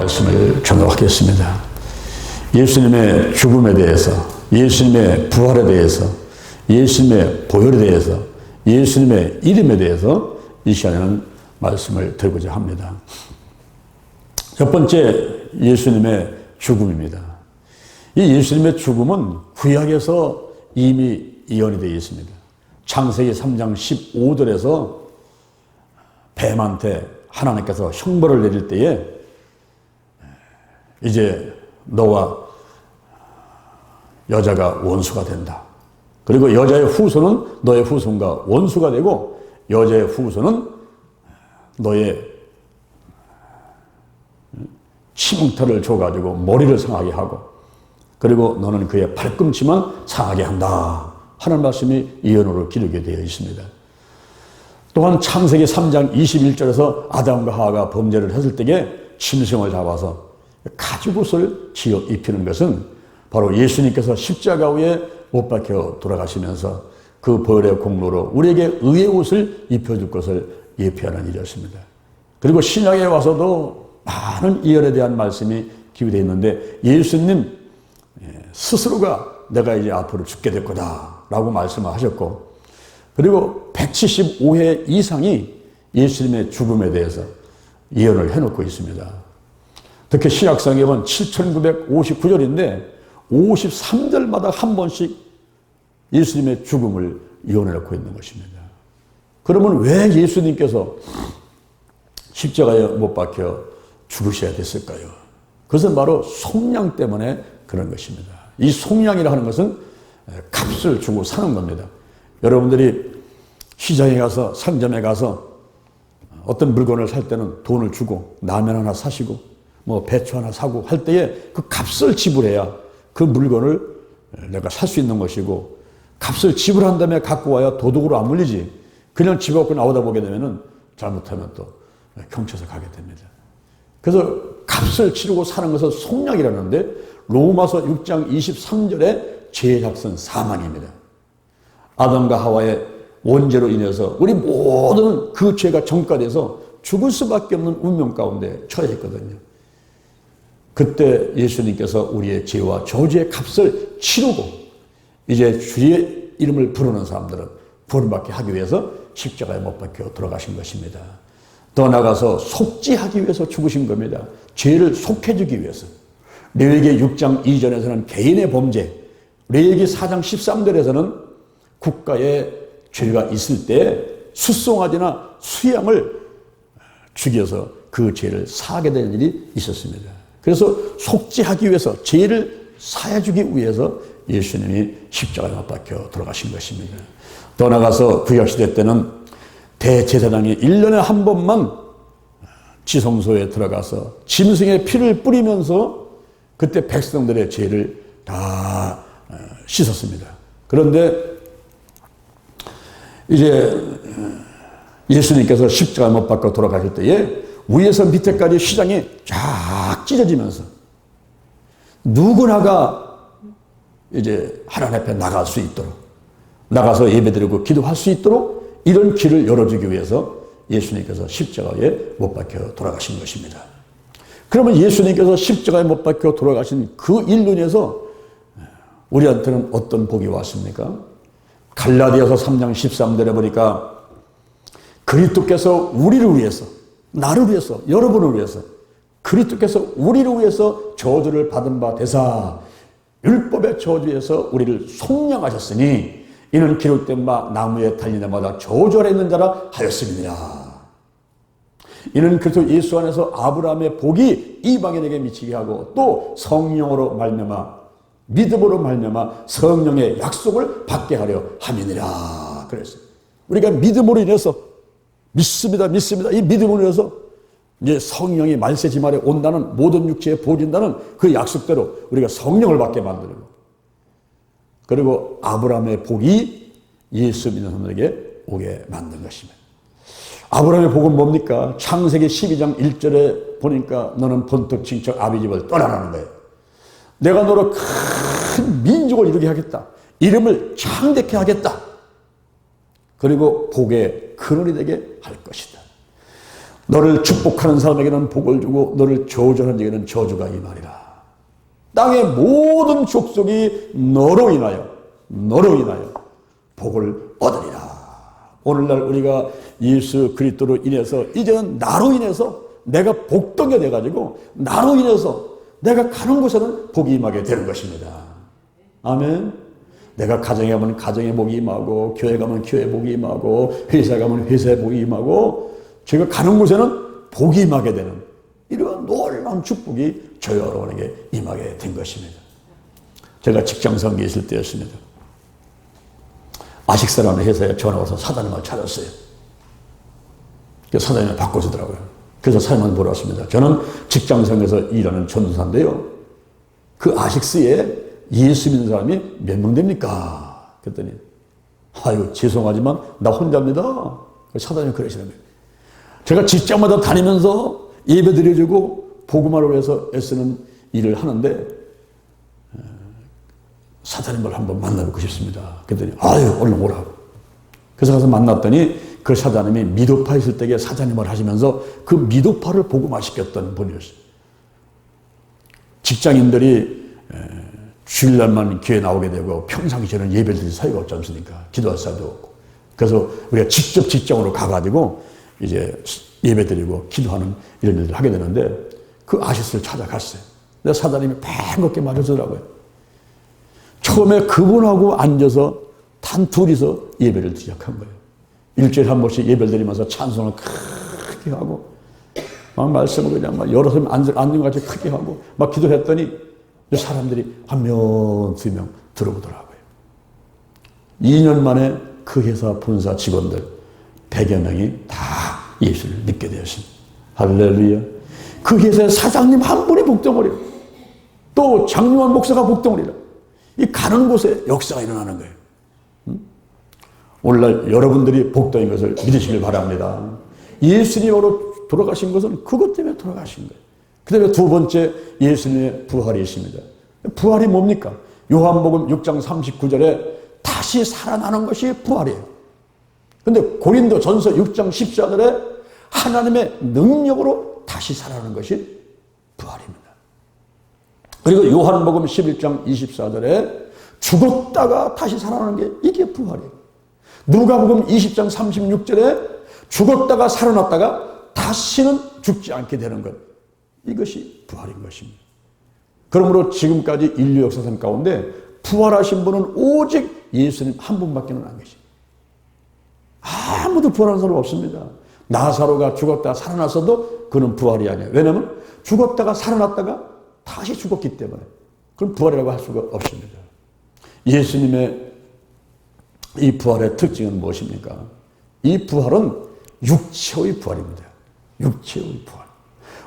말씀을 전하겠습니다. 예수님의 죽음에 대해서, 예수님의 부활에 대해서, 예수님의 보혈에 대해서, 예수님의 이름에 대해서 이 시간에는 말씀을 드리고자 합니다. 첫 번째, 예수님의 죽음입니다. 이 예수님의 죽음은 구약에서 이미 예언이 되어 있습니다. 창세기 3장 15절에서 뱀한테 하나님께서 형벌을 내릴 때에 이제 너와 여자가 원수가 된다. 그리고 여자의 후손은 너의 후손과 원수가 되고 여자의 후손은 너의 치뭉터를 줘가지고 머리를 상하게 하고 그리고 너는 그의 발꿈치만 상하게 한다 하는 말씀이 예언으로 기록이 되어 있습니다. 또한 창세기 3장 21절에서 아담과 하와가 범죄를 했을 때에 짐승을 잡아서 가죽옷을 지어 입히는 것은 바로 예수님께서 십자가 위에 못 박혀 돌아가시면서 그 보혈의 공로로 우리에게 의의 옷을 입혀줄 것을 예표하는 일이었습니다. 그리고 신약에 와서도 많은 예언에 대한 말씀이 기록되어 있는데 예수님 스스로가 내가 이제 앞으로 죽게 될 거다 라고 말씀을 하셨고 그리고 175회 이상이 예수님의 죽음에 대해서 예언을 해놓고 있습니다. 특히 신약성경에 보면 7959절인데 53절마다 한 번씩 예수님의 죽음을 예언해놓고 있는 것입니다. 그러면 왜 예수님께서 십자가에 못 박혀 죽으셔야 됐을까요? 그것은 바로 속량 때문에 그런 것입니다. 이 속량이라 하는 것은 값을 주고 사는 겁니다. 여러분들이 시장에 가서 상점에 가서 어떤 물건을 살 때는 돈을 주고 라면 하나 사시고 뭐 배추 하나 사고 할 때에 그 값을 지불해야 그 물건을 내가 살 수 있는 것이고 값을 지불한 다음에 갖고 와야 도둑으로 안 물리지 그냥 집 앞에 나오다 보게 되면은 잘못하면 또 경찰서 가게 됩니다. 그래서 값을 치르고 사는 것은 속량이라는데 로마서 6장 23절에 죄작선 사망입니다. 아담과 하와의 원죄로 인해서 우리 모두는 그 죄가 전가돼서 죽을 수밖에 없는 운명 가운데 처해 있거든요. 그때 예수님께서 우리의 죄와 저주의 값을 치르고 이제 주의 이름을 부르는 사람들은 구원받게 하기 위해서 십자가에 못 박혀 돌아가신 것입니다. 더 나아가서 속죄하기 위해서 죽으신 겁니다. 죄를 속해주기 위해서. 레위기 6장 2절에서는 개인의 범죄, 레위기 4장 13절에서는 국가에 죄가 있을 때 수송아지나 수양을 죽여서 그 죄를 사하게 되는 일이 있었습니다. 그래서 속죄하기 위해서 죄를 사해주기 위해서 예수님이 십자가에 못 박혀 돌아가신 것입니다. 더 나아가서 구약시대 때는 대제사장이 1년에 한 번만 지성소에 들어가서 짐승의 피를 뿌리면서 그때 백성들의 죄를 다 씻었습니다. 그런데 이제 예수님께서 십자가에 못 박혀 돌아가실 때에 위에서 밑에까지 휘장이 쫙 찢어지면서 누구나가 이제 하나님 앞에 나갈 수 있도록 나가서 예배드리고 기도할 수 있도록 이런 길을 열어주기 위해서 예수님께서 십자가에 못 박혀 돌아가신 것입니다. 그러면 예수님께서 십자가에 못 박혀 돌아가신 그 일로 인해서 우리한테는 어떤 복이 왔습니까? 갈라디아서 3장 13절에 보니까 그리스도께서 우리를 위해서 나를 위해서 여러분을 위해서 그리스도께서 우리를 위해서 저주를 받은 바 되사 율법의 저주에서 우리를 속량하셨으니 이는 기록된 바 나무에 달린 자마다 저주하라 있는 자라 하였음이니라. 이는 그리스도 예수 안에서 아브라함의 복이 이방인에게 미치게 하고 또 성령으로 말미암아 믿음으로 말미암아 성령의 약속을 받게 하려 함이니라. 그랬어요. 우리가 믿음으로 인해서 믿습니다. 이 믿음으로 인해서 이제 성령이 말세지말에 온다는 모든 육체에 부어진다는 그 약속대로 우리가 성령을 받게 만들고 그리고 아브라함의 복이 예수 믿는 사람들에게 오게 만든 것입니다. 아브라함의 복은 뭡니까? 창세기 12장 1절에 보니까 너는 본토 친척 아비 집을 떠나라는 거예요. 내가 너로 큰 민족을 이루게 하겠다. 이름을 창대케 하겠다. 그리고 복의 근원이 되게 할 것이다. 너를 축복하는 사람에게는 복을 주고 너를 저주하는 자에게는 저주가 임하리라. 땅의 모든 족속이 너로 인하여 복을 얻으리라. 오늘날 우리가 예수 그리스도로 인해서 이제는 나로 인해서 내가 복덩이가 돼가지고 나로 인해서 내가 가는 곳에는 복이 임하게 되는 것입니다. 아멘. 내가 가정에 가면 가정에 복이 임하고, 교회 가면 교회 복이 임하고, 회사에 가면 회사에 복이 임하고, 제가 가는 곳에는 복이 임하게 되는 이런 놀라운 축복이 저 여러분에게 임하게 된 것입니다. 제가 직장생활에 있을 때였습니다. 아식사라는 회사에 전화가 와서 사장님을 찾았어요. 사장님을 바꿔주더라고요. 그래서 사장님을 보러 왔습니다. 저는 직장생활에서 일하는 전도사인데요. 그 아식스에 예수 믿는 사람이 몇 명 됩니까? 그랬더니 아유 죄송하지만 나 혼자입니다. 사장님이 그러시는 거예요. 제가 직장마다 다니면서 예배 드려주고 복음화를 위해서 애쓰는 일을 하는데 사장님을 한번 만나뵙고 싶습니다. 그랬더니 아유 얼른 오라고. 그래서 가서 만났더니 그 사장님이 미도파 있을 때에 사장님을 하시면서 그 미도파를 복음화시켰던 분이었어요. 직장인들이 주일날만 교회 나오게 되고 평상시에는 예배를 드릴 사이가 없지 않습니까? 기도할 사이도 없고. 그래서 우리가 직접 직장으로 가가지고 이제 예배 드리고 기도하는 이런 일을 하게 되는데 그 아시스를 찾아갔어요. 근데 사장님이 반갑게 맞아주더라고요. 처음에 그분하고 앉아서 단 둘이서 예배를 시작한 거예요. 일주일에 한 번씩 예배를 드리면서 찬송을 크게 하고 막 말씀을 그냥 막 여러 사람 앉는 것 같이 크게 하고 막 기도했더니 사람들이 한 명, 두 명 들어오더라고요. 2년 만에 그 회사 본사 직원들 100여 명이 다 예수를 믿게 되었습니다. 할렐루야. 그 회사의 사장님 한 분이 복덩어리라. 또 장유한 목사가 복덩어리라. 이 가는 곳에 역사가 일어나는 거예요. 오늘날 여러분들이 복덩인 것을 믿으시길 바랍니다. 예수님으로 돌아가신 것은 그것 때문에 돌아가신 거예요. 그 다음에 두 번째 예수님의 부활이 있습니다. 부활이 뭡니까? 요한복음 6장 39절에 다시 살아나는 것이 부활이에요. 그런데 고린도 전서 6장 14절에 하나님의 능력으로 다시 살아나는 것이 부활입니다. 그리고 요한복음 11장 24절에 죽었다가 다시 살아나는 게 이게 부활이에요. 누가복음 20장 36절에 죽었다가 살아났다가 다시는 죽지 않게 되는 것. 이것이 부활인 것입니다. 그러므로 지금까지 인류 역사상 가운데 부활하신 분은 오직 예수님 한 분밖에 안 계십니다. 아무도 부활한 사람 없습니다. 나사로가 죽었다가 살아났어도 그는 부활이 아니에요. 왜냐하면 죽었다가 살아났다가 다시 죽었기 때문에. 그럼 부활이라고 할 수가 없습니다. 예수님의 이 부활의 특징은 무엇입니까? 이 부활은 육체의 부활입니다. 육체의 부활.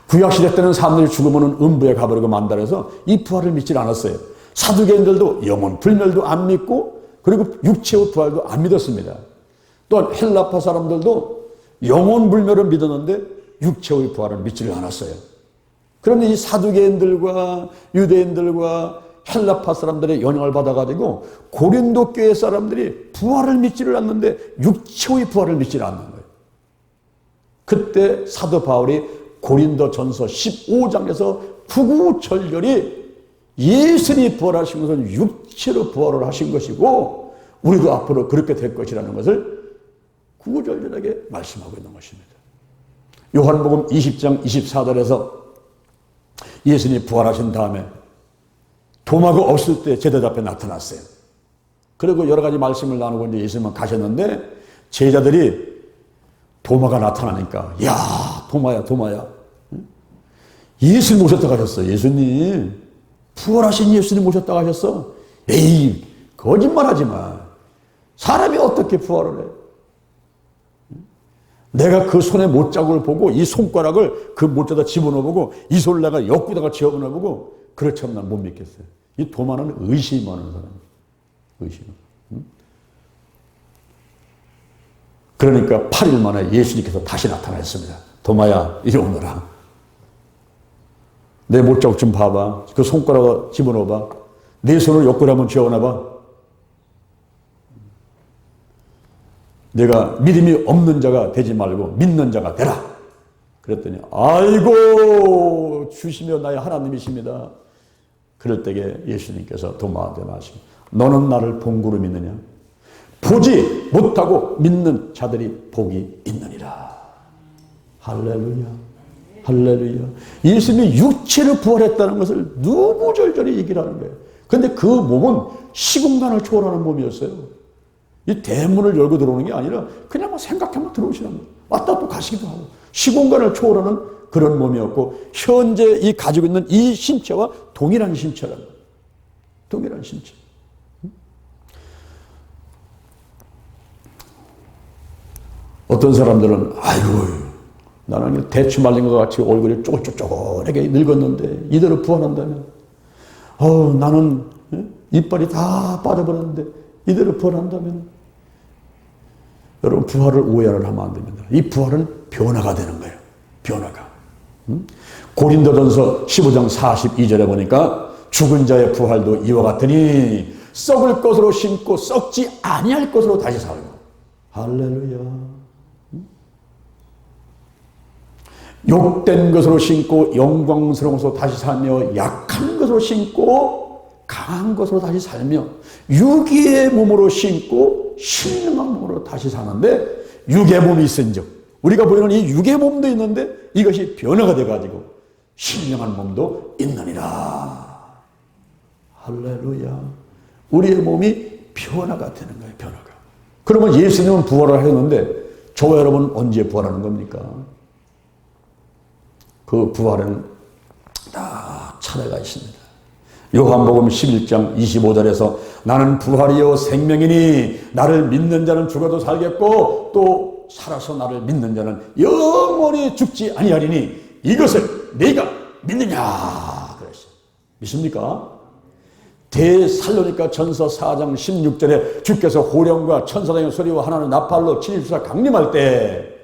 구약시대 때는 사람들이 죽으면 음부에 가버리고 만다 해서 이 부활을 믿지 않았어요. 사두개인들도 영혼 불멸도 안 믿고 그리고 육체의 부활도 안 믿었습니다. 또한 헬라파 사람들도 영혼 불멸을 믿었는데 육체의 부활을 믿지를 않았어요. 그런데 이 사두개인들과 유대인들과 헬라파 사람들의 영향을 받아가지고 고린도 교회 사람들이 부활을 믿지를 않는데 육체의 부활을 믿지를 않는 거예요. 그때 사도 바울이 고린도 전서 15장에서 구구절절히 예수님이 부활하신 것은 육체로 부활을 하신 것이고 우리도 앞으로 그렇게 될 것이라는 것을 구구절절하게 말씀하고 있는 것입니다. 요한복음 20장 24절에서 예수님이 부활하신 다음에 도마가 없을 때 제자들 앞에 나타났어요. 그리고 여러 가지 말씀을 나누고 이제 예수님은 가셨는데 제자들이 도마가 나타나니까 야 도마야 예수님 오셨다 가셨어. 예수님 부활하신 예수님 오셨다 가셨어. 에이 거짓말하지 마. 사람이 어떻게 부활을 해? 내가 그 손의 못자국을 보고 이 손가락을 그 못자다 집어넣어보고 이 손을 내가 옆구다가 집어넣어보고 그렇지 않으면 못 믿겠어요. 이 도마는 의심하는 사람이에요. 의심. 그러니까 8일 만에 예수님께서 다시 나타났습니다. 도마야 이리 오너라. 내 못자국 좀 봐봐. 그 손가락을 집어넣어봐. 내 손을 옆구리 한번 쥐어넣어봐. 내가 믿음이 없는 자가 되지 말고 믿는 자가 되라. 그랬더니 아이고 주시며 나의 하나님이십니다. 그럴 때에 예수님께서 도마한테 말씀하십니다. 너는 나를 본구로 믿느냐? 보지 못하고 믿는 자들이 복이 있느니라. 할렐루야. 할렐루야. 예수님이 육체로 부활했다는 것을 누구절절히 얘기를 하는 거예요. 그런데 그 몸은 시공간을 초월하는 몸이었어요. 이 대문을 열고 들어오는 게 아니라 그냥 뭐 생각하면 들어오시는 거예요. 왔다 또 가시기도 하고 시공간을 초월하는 그런 몸이었고 현재 이 가지고 있는 이 신체와 동일한 신체라는 거예요. 동일한 신체. 어떤 사람들은 아이고 나는 대추 말린 것 같이 얼굴이 쪼글쪼글하게 늙었는데 이대로 부활한다면 나는 이빨이 다 빠져버렸는데 이대로 부활한다면 여러분 부활을 오해를 하면 안 됩니다. 이 부활은 변화가 되는 거예요. 변화가. 고린도전서 15장 42절에 보니까 죽은 자의 부활도 이와 같으니 썩을 것으로 심고 썩지 아니할 것으로 다시 살고. 할렐루야. 욕된 것으로 심고 영광스러운 것으로 다시 살며 약한 것으로 심고 강한 것으로 다시 살며 육의 몸으로 심고 신령한 몸으로 다시 사는데 육의 몸이 있은즉 우리가 보이는 이 육의 몸도 있는데 이것이 변화가 돼가지고 신령한 몸도 있느니라. 할렐루야. 우리의 몸이 변화가 되는 거예요. 변화가. 그러면 예수님은 부활을 했는데 저와 여러분은 언제 부활하는 겁니까? 그 부활은 다 차례가 있습니다. 요한복음 11장 25절에서 나는 부활이요 생명이니 나를 믿는 자는 죽어도 살겠고 또 살아서 나를 믿는 자는 영원히 죽지 아니하리니 이것을 네가 믿느냐 그랬어요. 믿습니까? 데살로니가 전서 4장 16절에 주께서 호령과 천사장의 소리와 하나는 나팔로 진입수사 강림할 때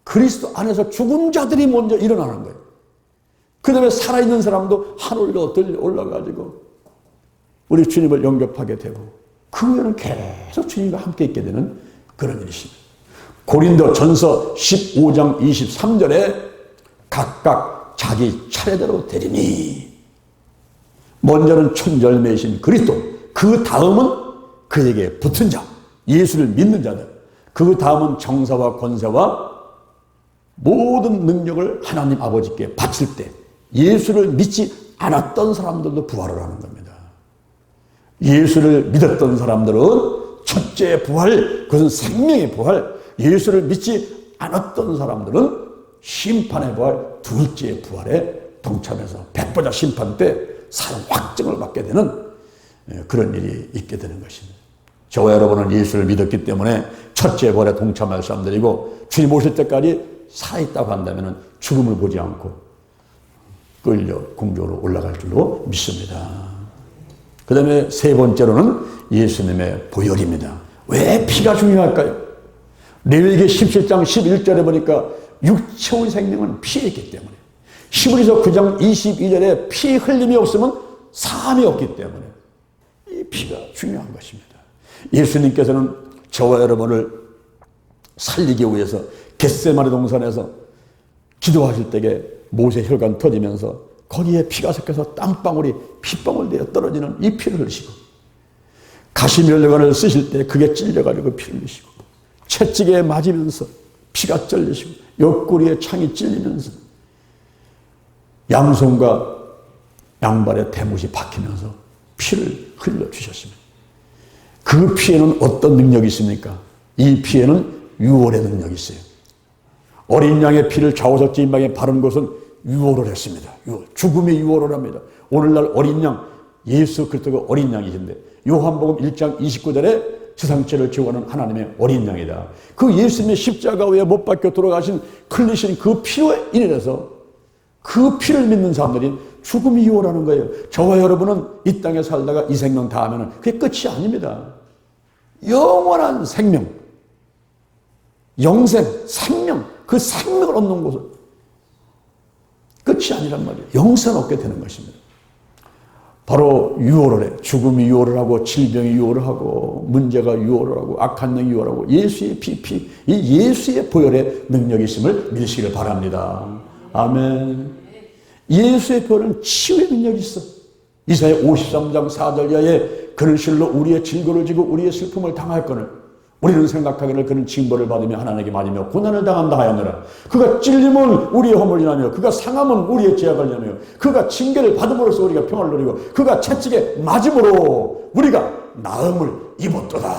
그리스도 안에서 죽은 자들이 먼저 일어나는 거예요. 그 다음에 살아있는 사람도 하늘로 올라가지고 우리 주님을 영접하게 되고 그 후에는 계속 주님과 함께 있게 되는 그런 일이십니다. 고린도 전서 15장 23절에 각각 자기 차례대로 되리니 먼저는 춘절매이신 그리스도 그 다음은 그에게 붙은 자 예수를 믿는 자들 그 다음은 정사와 권세와 모든 능력을 하나님 아버지께 바칠 때 예수를 믿지 않았던 사람들도 부활을 하는 겁니다. 예수를 믿었던 사람들은 첫째 부활, 그것은 생명의 부활, 예수를 믿지 않았던 사람들은 심판의 부활, 둘째 부활에 동참해서 백보자 심판 때 사형 확정을 받게 되는 그런 일이 있게 되는 것입니다. 저와 여러분은 예수를 믿었기 때문에 첫째 부활에 동참할 사람들이고 주님 오실 때까지 살아있다고 한다면 죽음을 보지 않고 끌려 궁조로 올라갈 줄로 믿습니다. 그 다음에 세 번째로는 예수님의 보혈입니다. 왜 피가 중요할까요? 레위기 17장 11절에 보니까 육체의 생명은 피에 있기 때문에 히브리서 9장 22절에 피 흘림이 없으면 사함이 없기 때문에 이 피가 중요한 것입니다. 예수님께서는 저와 여러분을 살리기 위해서 겟세마네 동산에서 기도하실 때에 모세 혈관 터지면서 거기에 피가 섞여서 땀방울이 핏방울 되어 떨어지는 이 피를 흘리시고 가시면류관을 쓰실 때 그게 찔려가지고 피를 흘리시고 채찍에 맞으면서 피가 쩔리시고 옆구리에 창이 찔리면서 양손과 양발에 대못이 박히면서 피를 흘려주셨습니다. 그 피에는 어떤 능력이 있습니까? 이 피에는 유월의 능력이 있어요. 어린 양의 피를 좌우석지 임방에 바른 것은 유월을 했습니다. 유월. 죽음이 유월을 합니다. 오늘날 어린 양, 예수 그리스도가 어린 양이신데 요한복음 1장 29절에 지상죄를 지워하는 하나님의 어린 양이다. 그 예수님의 십자가 위에 못 박혀 돌아가신 흘리신 그 피로 인해서 그 피를 믿는 사람들이 죽음이 유월하는 거예요. 저와 여러분은 이 땅에 살다가 이 생명 다 하면 그게 끝이 아닙니다. 영원한 생명, 영생, 생명, 그 생명을 얻는 곳은 끝이 아니란 말이에요. 영생을 얻게 되는 것입니다. 바로 유월을 해. 죽음이 유월을 하고 질병이 유월을 하고 문제가 유월을 하고 악한 영이 유월을 하고 예수의 이 예수의 보혈의 능력이 있음을 믿으시기를 바랍니다. 아멘. 예수의 보혈은 치유의 능력이 있어. 이사야 53장 4절 이하에 그는 실로 우리의 질고를 지고 우리의 슬픔을 당할거늘 우리는 생각하기를 그는 징벌을 받으며 하나님께 맞으며 고난을 당한다 하였느라. 그가 찔림은 우리의 허물이 나며 그가 상함은 우리의 죄악을 나며 그가 징계를 받음으로써 우리가 평화를 누리고 그가 채찍에 맞음으로 우리가 나음을 입었도다.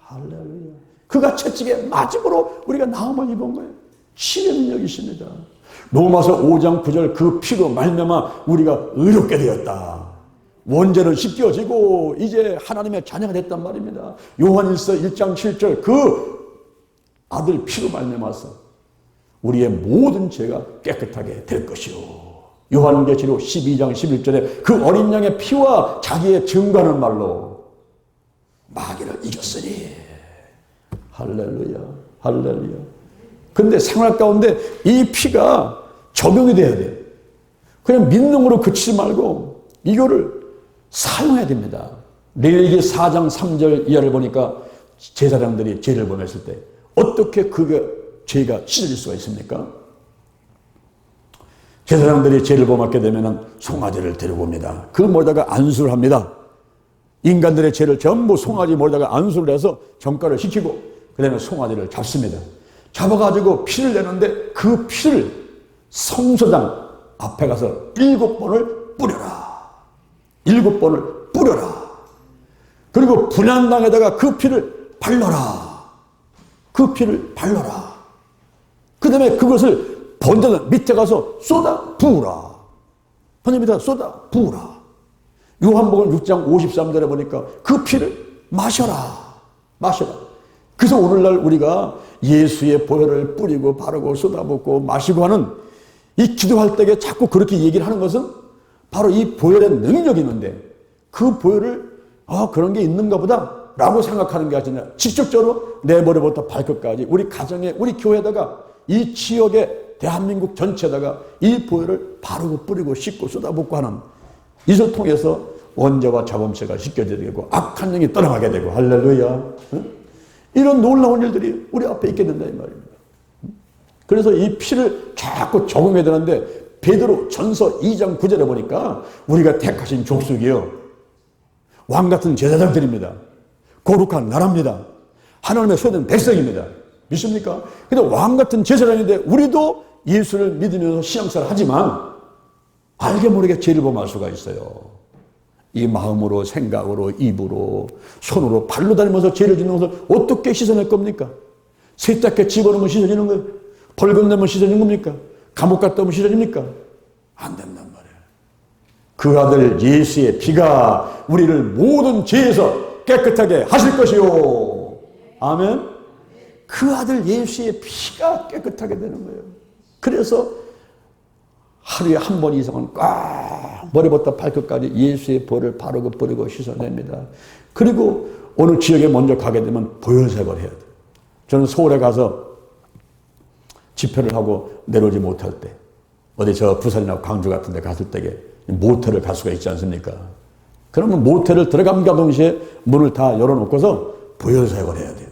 할렐루야. 그가 채찍에 맞음으로 우리가 나음을 입은 거예요. 치유의 능력이 있습니다. 로마서 5장 9절 그 피로 말미암아 우리가 의롭게 되었다. 원죄는 씻겨지고 이제 하나님의 자녀가 됐단 말입니다. 요한일서 1장 7절 그 아들 피로 말미암아서 우리의 모든 죄가 깨끗하게 될 것이요. 요한계시록 12장 11절에 그 어린 양의 피와 자기의 증거하는 말로 마귀를 이겼으니. 할렐루야. 할렐루야. 근데 생활 가운데 이 피가 적용이 돼야 돼요. 그냥 믿음으로 그치지 말고 이거를 사용해야 됩니다. 레위기 4장 3절 이하를 보니까 제사장들이 죄를 범했을 때 어떻게 그게 죄가 씻어질 수가 있습니까? 제사장들이 죄를 범하게 되면 송아지를 데리고 옵니다. 그 머리다가 안수를 합니다. 인간들의 죄를 전부 송아지 머리다가 안수를 해서 정가를 시키고 그 다음에 송아지를 잡습니다. 잡아가지고 피를 내는데 그 피를 성소장 앞에 가서 7번을 뿌려라. 7번을 뿌려라. 그리고 분향당에다가 그 피를 발라라. 그 피를 발라라. 그 다음에 그것을 번제단 밑에 가서 쏟아 부으라. 번제 밑에 쏟아 부으라. 요한복음 6장 53절에 보니까 그 피를 마셔라. 마셔라. 그래서 오늘날 우리가 예수의 보혈을 뿌리고 바르고 쏟아붓고 마시고 하는 이 기도할 때 자꾸 그렇게 얘기를 하는 것은 바로 이 보혈의 능력이 있는데 그 보혈을 그런 게 있는가 보다 라고 생각하는 게 아니라 직접적으로 내 머리부터 발끝까지 우리 가정에 우리 교회에다가 이 지역의 대한민국 전체에다가 이 보혈을 바르고 뿌리고 씻고 쏟아붓고 하는 이를 통해서 원죄와 자범죄가 씻겨지게 되고 악한 영이 떠나가게 되고 할렐루야. 이런 놀라운 일들이 우리 앞에 있게 된다 이 말입니다. 그래서 이 피를 자꾸 적응해야 되는데 베드로 전서 2장 9절에 보니까 우리가 택하신 족속이요 왕같은 제사장들입니다. 거룩한 나라입니다. 하나님의 소유된 백성입니다. 믿습니까? 근데 왕같은 제사장인데 우리도 예수를 믿으면서 신앙생활을 하지만 알게 모르게 죄를 범할 수가 있어요. 이 마음으로 생각으로 입으로 손으로 발로 다니면서 죄를 짓는 것을 어떻게 씻어낼 겁니까? 세탁기에 집어넣으면 씻어지는 거예요? 벌금 내면 씻어지는 겁니까? 감옥 갔다 오면 씻어집니까? 안 된단 말이에요. 그 아들 예수의 피가 우리를 모든 죄에서 깨끗하게 하실 것이요. 아멘. 그 아들 예수의 피가 깨끗하게 되는 거예요. 그래서 하루에 한 번 이상은 꽉 머리부터 발끝까지 예수의 보혈을 바르고 뿌리고 씻어냅니다. 그리고 어느 지역에 먼저 가게 되면 보혈색을 해야 돼요. 저는 서울에 가서 집회를 하고 내려오지 못할 때 어디 저 부산이나 광주 같은 데 갔을 때에 모텔을 갈 수가 있지 않습니까? 그러면 모텔을 들어감과 동시에 문을 다 열어놓고서 보혈사역을 해야 돼요.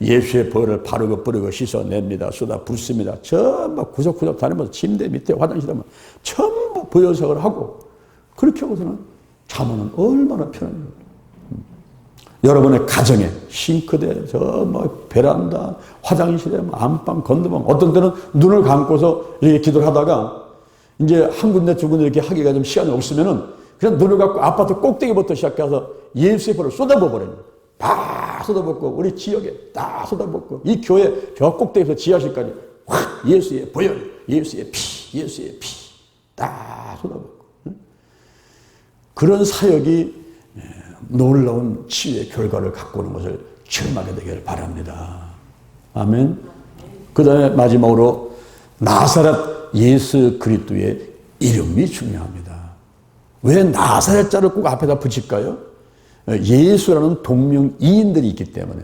예수의 보혈을 바르고 뿌리고 씻어냅니다. 쏟아 붓습니다. 전부 구석구석 다니면서 침대 밑에 화장실에 전부 보혈사역을 하고 그렇게 하고서는 자면은 얼마나 편해요. 여러분의 가정에 싱크대, 베란다, 화장실에, 안방, 건너방, 어떤 때는 눈을 감고서 이렇게 기도를 하다가 이제 한 군데 두 군데 이렇게 하기가 좀 시간이 없으면은 그냥 눈을 감고 아파트 꼭대기부터 시작해서 예수의 보혈을 쏟아부어 버려요. 다 쏟아붓고 우리 지역에 다 쏟아붓고 이 교회 저 꼭대기에서 지하실까지 확 예수의 보혈, 예수의 피, 예수의 피 다 쏟아붓고 그런 사역이 놀라운 치유의 결과를 갖고 오는 것을 체험하게 되기를 바랍니다. 아멘. 그 다음에 마지막으로 나사렛 예수 그리스도의 이름이 중요합니다. 왜 나사렛자를 꼭 앞에다 붙일까요? 예수라는 동명이인들이 있기 때문에.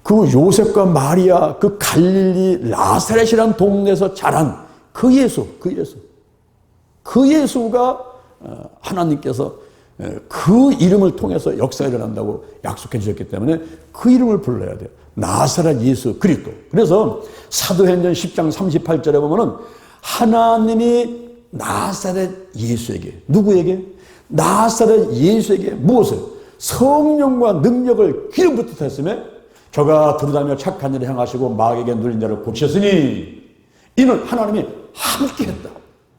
그 요셉과 마리아, 그 갈릴리 나사렛이라는 동네에서 자란 그 예수. 그 예수가 하나님께서 그 이름을 통해서 역사가 일어난다고 약속해 주셨기 때문에 그 이름을 불러야 돼요. 나사렛 예수 그리스도. 그래서 사도행전 10장 38절에 보면은 하나님이 나사렛 예수에게, 누구에게? 나사렛 예수에게 무엇을? 성령과 능력을 기름 붓듯 했으며 저가 두루다니며 착한 일을 행하시고 마귀에게 눌린 자를 고치셨으니 이는 하나님이 함께 했다.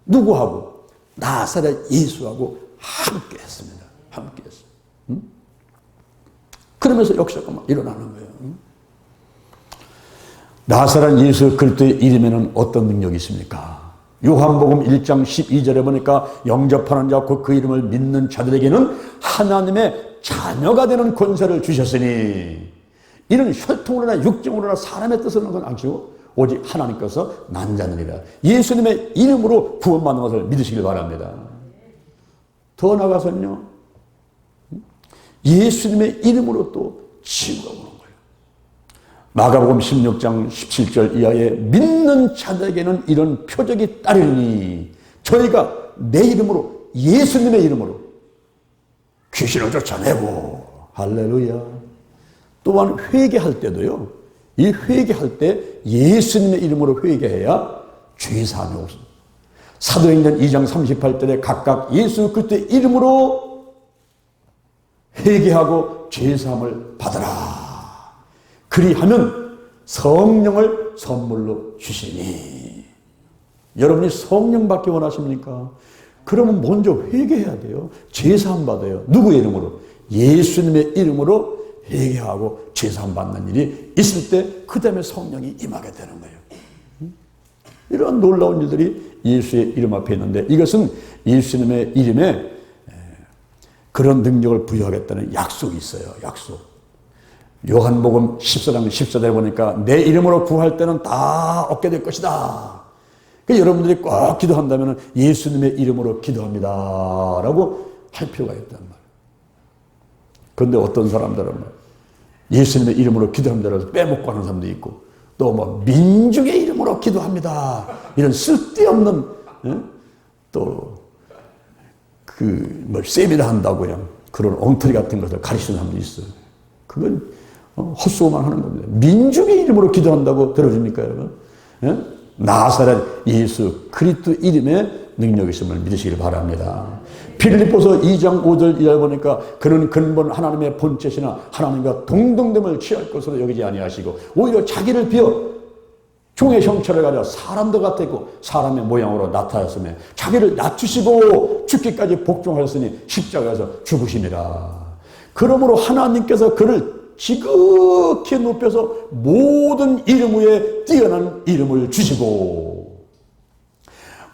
누구하고? 나사렛 예수하고 함께 했습니다. 함께 했어요. 응? 그러면서 역사가 막 일어나는 거예요. 응? 나사렛 예수 그리스도의 이름에는 어떤 능력이 있습니까? 요한복음 1장 12절에 보니까 영접하는 자 곧 그 이름을 믿는 자들에게는 하나님의 자녀가 되는 권세를 주셨으니 이는 혈통으로나 육정으로나 사람의 뜻을 하는 건 아니고 오직 하나님께서 난 자들이라. 예수님의 이름으로 구원받는 것을 믿으시길 바랍니다. 더 나아가서는요, 예수님의 이름으로 또 치유가 오는 거예요. 마가복음 16장 17절 이하에 믿는 자들에게는 이런 표적이 따르니 저희가 내 이름으로, 예수님의 이름으로 귀신을 쫓아내고, 할렐루야. 또한 회개할 때도요, 이 회개할 때 예수님의 이름으로 회개해야 죄사함이 없습니다. 사도행전 2장 38절에 각각 예수 그리스도의 이름으로 회개하고 죄사함을 받으라. 그리하면 성령을 선물로 주시니. 여러분이 성령 받기 원하십니까? 그러면 먼저 회개해야 돼요. 죄사함 받아요. 누구의 이름으로? 예수님의 이름으로 회개하고 죄사함 받는 일이 있을 때 그 다음에 성령이 임하게 되는 거예요. 이런 놀라운 일들이 예수의 이름 앞에 있는데 이것은 예수님의 이름에 그런 능력을 부여하겠다는 약속이 있어요. 약속. 요한복음 14장 14절에 보니까 내 이름으로 구할 때는 다 얻게 될 것이다. 그러니까 여러분들이 꼭 기도한다면 예수님의 이름으로 기도합니다 라고 할 필요가 있단 말이에요. 그런데 어떤 사람들은 예수님의 이름으로 기도합니다 라고 빼먹고 하는 사람도 있고 또 뭐 민중의 이름으로 기도합니다 이런 쓸데없는 또 그 뭐 세미나 한다고 그냥 그런 엉터리 같은 것을 가르치는 사람도 있어요. 그건 헛소만 하는 겁니다. 민중의 이름으로 기도한다고 들어줍니까 여러분? 나사렛 예수 그리스도 이름에 능력이 있음을 믿으시길 바랍니다. 빌립보서 2장 5절 이하에 보니까 그는 근본 하나님의 본체시나 하나님과 동등됨을 취할 것으로 여기지 아니하시고 오히려 자기를 비워 종의 형체를 가져 사람들 같았고 사람의 모양으로 나타났으며 자기를 낮추시고 죽기까지 복종하였으니 십자가에서 죽으심이라. 그러므로 하나님께서 그를 지극히 높여서 모든 이름 위에 뛰어난 이름을 주시고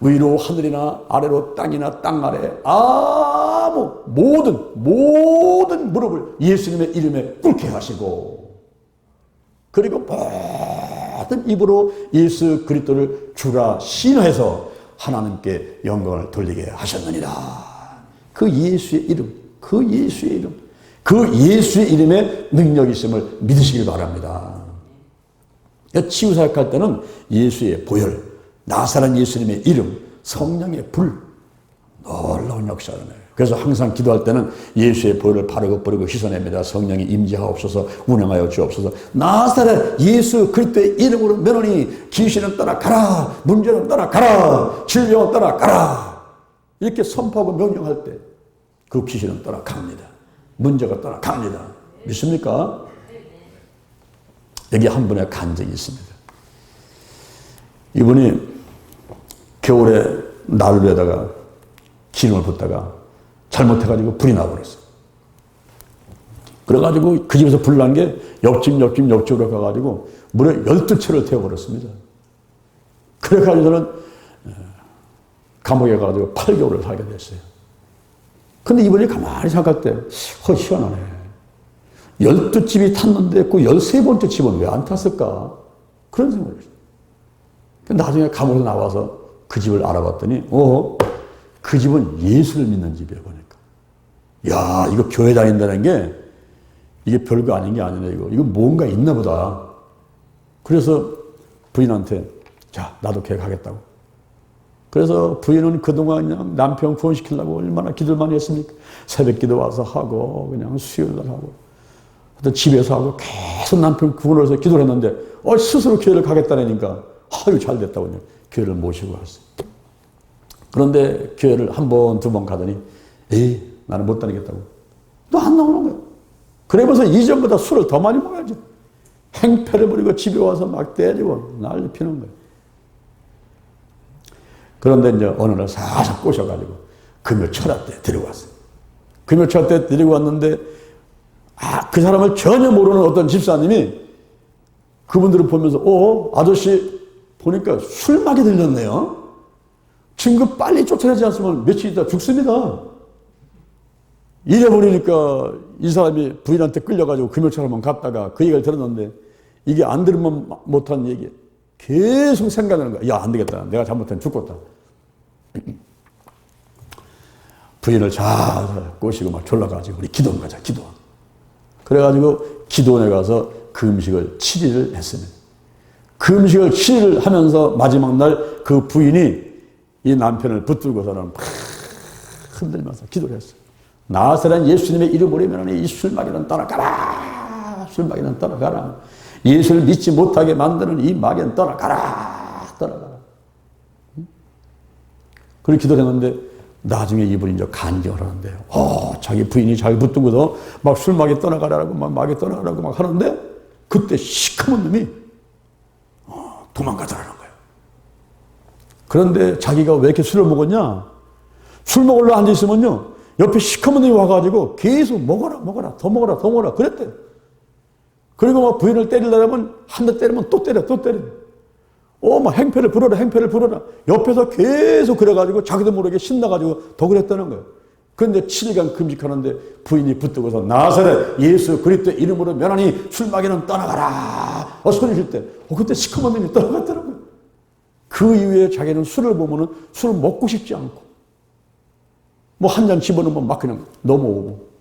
위로 하늘이나 아래로 땅이나 땅 아래 아무 모든 무릎을 예수님의 이름에 꿇게 하시고 그리고 모든 입으로 예수 그리스도를 주라 신뢰해서 하나님께 영광을 돌리게 하셨느니라. 그 예수의 이름, 그 예수의 이름, 그 예수의 이름에 능력이 있음을 믿으시길 바랍니다. 치유사역할 때는 예수의 보혈, 나사렛 예수님의 이름, 성령의 불, 놀라운 역사를 해요. 그래서 항상 기도할 때는 예수의 보혈을 바르고 뿌리고 씻어냅니다. 성령이 임재하옵소서 운행하여 주옵소서. 나사렛 예수 그리스도의 이름으로 면하니 귀신은 떠나가라, 문제는 떠나가라, 질병은 떠나가라. 이렇게 선포하고 명령할 때 그 귀신은 떠나갑니다. 문제가 떠나갑니다. 믿습니까? 여기 한 분의 간증이 있습니다. 이분이 겨울에 난로에다가 기름을 붓다가 잘못해가지고 불이 나버렸어요. 그래가지고 그 집에서 불 난 게 옆집으로 가가지고 무려 12채를 태워버렸습니다. 그래가지고 저는 감옥에 가가지고 8개월을 살게 됐어요. 근데 이분이 가만히 생각할 때 희한하네. 12집이 탔는데 그 13번째 집은 왜 안 탔을까? 그런 생각을 했어요. 나중에 감옥에서 나와서 그 집을 알아봤더니 그 집은 예수를 믿는 집이에요. 보니까 야 이거 교회 다닌다는 게 이게 별거 아닌 게 아니네. 이거 뭔가 있나 보다. 그래서 부인한테 자 나도 계획하겠다고. 그래서 부인은 그동안 그냥 남편 구원시키려고 얼마나 기도를 많이 했습니까? 새벽 기도 와서 하고, 그냥 수요일 날 하고, 또 집에서 하고, 계속 남편 구원을 해서 기도를 했는데, 스스로 교회를 가겠다니까, 아유, 잘 됐다고 그냥 교회를 모시고 갔어요. 그런데 교회를 한 번, 두 번 가더니, 나는 못 다니겠다고. 또 안 나오는 거예요. 그러면서 이전보다 술을 더 많이 먹어야지. 행패를 부리고 집에 와서 막 때리고 난리 피는 거예요. 그런데 이제 어느 날 살살 꼬셔가지고 금요철화 때 데리고 왔어요. 금요철화 때 데리고 왔는데 그 사람을 전혀 모르는 어떤 집사님이 그분들을 보면서 아저씨 보니까 술막이 들렸네요. 지금 그 빨리 쫓아내지 않으면 며칠 있다 죽습니다. 이래버리니까 이 사람이 부인한테 끌려가지고 금요철화만 갔다가 그 얘기를 들었는데 이게 안 들으면 못한 얘기 계속 생각나는 거야. 야, 안 되겠다. 내가 잘못하면 죽겠다. 부인을 잘 꼬시고 막 졸라가지고 우리 기도원 가자, 기도원. 그래가지고 기도원에 가서 금식을 7일을 했습니다. 금식을 7일을 하면서 마지막 날 그 부인이 이 남편을 붙들고서는 막 흔들면서 기도를 했어요. 나사렛 예수님의 이름 모르면 이 술마귀는 떠나가라. 술마귀는 떠나가라. 예수를 믿지 못하게 만드는 이 마귀는 떠나가라. 떠나가라. 그렇게 기도를 했는데 나중에 이분이 이제 간증을 하는데 자기 부인이 자기 붙들고서 막 술마귀 떠나가라고 막 마귀 떠나가라고 막 하는데 그때 시커먼 놈이 도망가더라는 거예요. 그런데 자기가 왜 이렇게 술을 먹었냐? 술 먹으러 앉아있으면요 옆에 시커먼 놈이 와가지고 계속 먹어라 더 먹어라 그랬대요. 그리고 막 부인을 때리려면 한 대 때리면 또 때려 막 행패를 부려라 옆에서 계속 그래가지고 자기도 모르게 신나가지고 더 그랬다는 거예요. 그런데 7일간 금식하는데 부인이 붙들고서 나사렛 예수 그리스도의 이름으로 면하니 술마귀는 떠나가라 소리 칠 때 그때 시커먼 놈이 떠나갔다는 거예요. 그 이후에 자기는 술을 보면은 술을 먹고 싶지 않고 뭐 한 잔 집어넣으면 막 그냥 넘어오고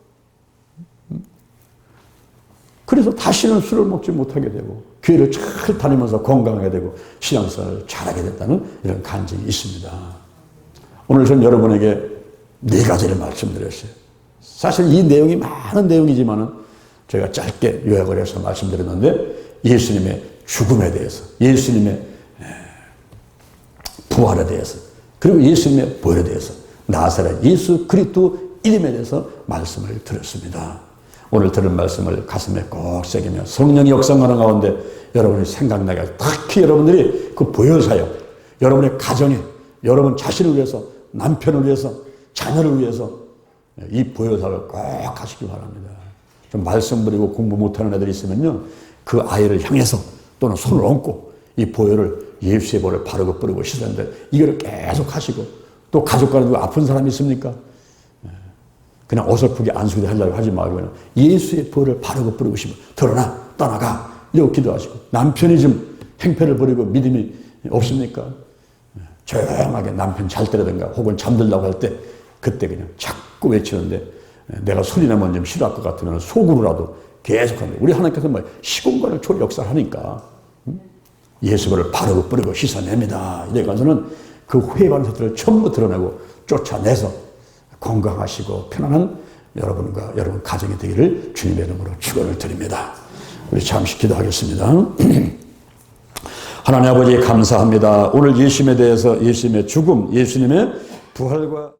그래서 다시는 술을 먹지 못하게 되고 교회를 잘 다니면서 건강하게 되고 신앙생활을 잘하게 됐다는 이런 간증이 있습니다. 오늘 저는 여러분에게 4가지를 말씀드렸어요. 사실 이 내용이 많은 내용이지만은 제가 짧게 요약을 해서 말씀드렸는데 예수님의 죽음에 대해서, 예수님의 부활에 대해서, 그리고 예수님의 보혈에 대해서, 나사렛 예수 그리스도 이름에 대해서 말씀을 드렸습니다. 오늘 들은 말씀을 가슴에 꼭 새기며 성령이 역사하는 가운데 여러분이 생각나게 하고 특히 여러분들이 그 보혈 사역, 여러분의 가정에, 여러분 자신을 위해서, 남편을 위해서, 자녀를 위해서 이 보혈 사역을 꼭 하시기 바랍니다. 좀 말씀 부리고 공부 못하는 애들이 있으면요 그 아이를 향해서 또는 손을 얹고 이 보혈을 예수의 보혈을 바르고 뿌리고 씻었는데 이거를 계속 하시고 또 가족 간에 누가 아픈 사람이 있습니까? 그냥 어설프게 안수기도 하려고 하지 말고 그냥 예수의 보혈을 바르고 뿌리고 싶어 드러나 떠나가 이러고 기도하시고 남편이 좀 행패를 부리고 믿음이 없습니까? 조용하게 남편 잘 때라든가 혹은 잠들라고 할 때 그때 그냥 자꾸 외치는데 내가 소리내면 좀 싫어할 것 같으면 속으로라도 계속합니다. 우리 하나님께서 뭐 시공간을 초월 역사를 하니까 예수를 바르고 뿌리고 씻어냅니다. 이래가서는 그 회의하는 것들을 전부 드러내고 쫓아내서 건강하시고 편안한 여러분과 여러분 가정이 되기를 주님의 이름으로 축원을 드립니다. 우리 잠시 기도하겠습니다. 하나님 아버지 감사합니다. 오늘 예수님에 대해서 예수님의 죽음, 예수님의 부활과